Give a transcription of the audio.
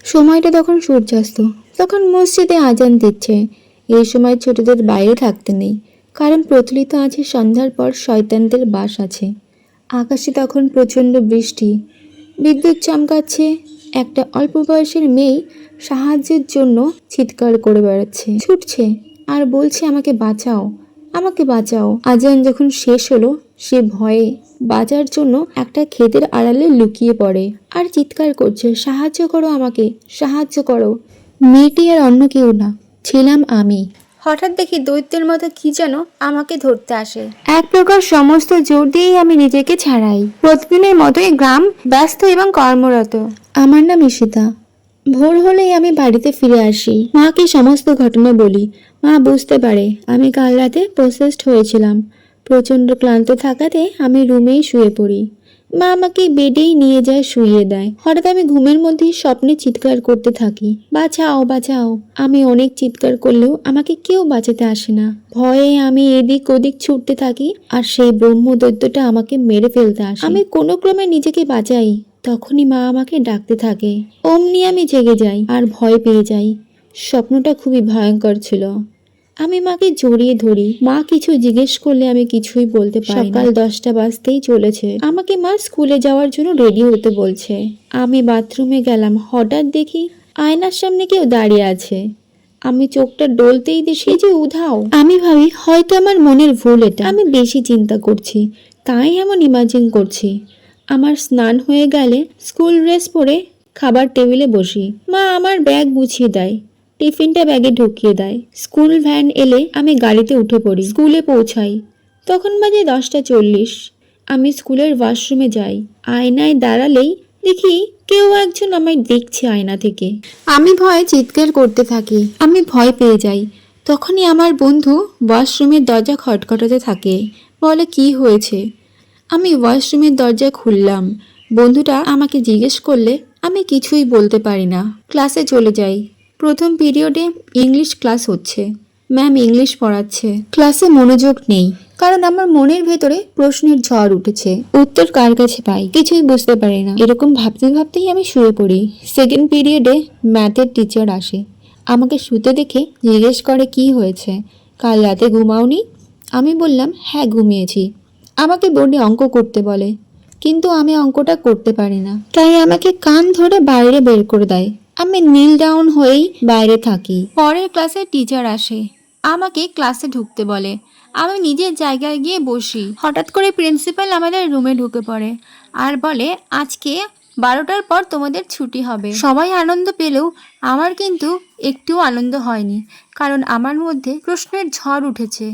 সময়টা তখন সূর্যাস্ত, তখন মসজিদে আজান দিচ্ছে। এই সময় ছোটদের বাইরে থাকতে নেই, কারণ প্রচলিত আছে সন্ধ্যার পর শয়তানদের বাস আছে। আকাশে তখন প্রচণ্ড বৃষ্টি, বিদ্যুৎ চমকাচ্ছে। একটা অল্প বয়সের মেয়ে সাহায্যের জন্য চিৎকার করে বেড়াচ্ছে, ছুটছে আর বলছে আমাকে বাঁচাও, আমাকে বাঁচাও। আজান যখন শেষ হলো, সে ভয়ে বাঁচার জন্য একটা ক্ষেতের আড়ালে লুকিয়ে পড়ে আর চিৎকার করছে, সাহায্য করো আমাকে, সাহায্য করো। মেয়েটি আর অন্য কেউ না, ছিলাম আমি। হঠাৎ দেখি দৈত্যের মতো কি যেন আমাকে ধরতে আসে। এক প্রকার সমস্ত জোর দিয়েই আমি নিজেকে ছাড়াই। প্রতিদিনের মতোই গ্রাম ব্যস্ত এবং কর্মরত। আমার নাম ঈশিতা। ভোর হলেই আমি বাড়িতে ফিরে আসি, মাকে সমস্ত ঘটনা বলি। মা বুঝতে পারে আমি কাল রাতে প্রসেসড হয়েছিলাম। প্রচণ্ড ক্লান্ত থাকাতে আমি রুমেই শুয়ে পড়ি। মা আমাকে বেডেই নিয়ে যায়, শুইয়ে দেয়। হঠাৎ আমি ঘুমের মধ্যেই স্বপ্নে চিৎকার করতে থাকি, বাঁচাও বাঁচাও। আমি অনেক চিৎকার করলেও আমাকে কেউ বাঁচাতে আসে না। ভয়ে আমি এদিক ওদিক ছুটতে থাকি আর সেই ব্রহ্মদৈত্যটা আমাকে মেরে ফেলতে আসে। আমি কোনো ক্রমে নিজেকে বাঁচাই। তখনই মা আমাকে ডাকতে থাকে। অমনি আমি জেগে যাই আর ভয় পেয়ে যাই। স্বপ্নটা খুবই ভয়ঙ্কর ছিল। আমি মাকে জড়িয়ে ধরি। মা কিছু জিজ্ঞেস করলে আমি কিছুই বলতে পারি না। সকাল 10টা বাজতেই চলেছে। আমাকে মা স্কুলে যাওয়ার জন্য রেডি হতে বলছে। আমি বাথরুমে গেলাম, হঠাৎ দেখি আয়নার সামনে কেউ দাঁড়িয়ে আছে। আমি চোখটা ডলতেই দেখি যে উধাও। আমি ভাবি হয়তো আমার মনের ভুল, এটা আমি বেশি চিন্তা করছি, তাই এমন ইমাজিন করছি। আমার স্নান হয়ে গেলে স্কুল ড্রেস পরে খাবার টেবিলে বসি। মা আমার ব্যাগ গুছিয়ে দেয়, টিফিনটা ব্যাগে ঢুকিয়ে দেয়। স্কুল ভ্যান এলে আমি গাড়িতে উঠে পড়ি। স্কুলে পৌঁছাই, তখন বাজে 10টা 40। আমি স্কুলের ওয়াশরুমে যাই। আয়নায় দাঁড়ালেই দেখি কেউ একজন আমায় দেখছে আয়না থেকে। আমি ভয়ে চিৎকার করতে থাকি। আমি ভয় পেয়ে যাই। তখনই আমার বন্ধু ওয়াশরুমের দরজা খটখটাতে থাকে, বলে কি হয়েছে। আমি ওয়াশরুমের দরজা খুললাম। বন্ধুটা আমাকে জিজ্ঞেস করলে আমি কিছুই বলতে পারি না। ক্লাসে চলে যাই। প্রথম পিরিয়ডে ইংলিশ ক্লাস হচ্ছে, ম্যাম ইংলিশ পড়াচ্ছে। ক্লাসে মনোযোগ নেই, কারণ আমার মনের ভেতরে প্রশ্নের ঝড় উঠেছে। উত্তর কার কাছে পাই কিছুই বুঝতে পারি না। এরকম ভাবতে ভাবতেই আমি শুয়ে পড়ি। সেকেন্ড পিরিয়ডে ম্যাথের টিচার আসে, আমাকে শুতে দেখে জিজ্ঞেস করে কি হয়েছে, কাল রাতে ঘুমাওনি? আমি বললাম হ্যাঁ ঘুমিয়েছি। আমাকে বোর্ডে অঙ্ক করতে বলে, কিন্তু আমি অঙ্কটা করতে পারি না, তাই আমাকে কান ধরে বাইরে বের করে দেয়। আমি নীল ডাউন হয়েই বাইরে থাকি। পরের ক্লাসে টিচার আসে, আমাকে ক্লাসে ঢুকতে বলে। আমি নিজের জায়গায় গিয়ে বসি। হঠাৎ করে প্রিন্সিপাল আমাদের রুমে ঢুকে পড়ে আর বলে আজকে 12টার পর তোমাদের ছুটি হবে। সবাই আনন্দ পেলেও আমার কিন্তু একটুও আনন্দ হয়নি, কারণ আমার মধ্যে প্রশ্নের ঝড় উঠেছে।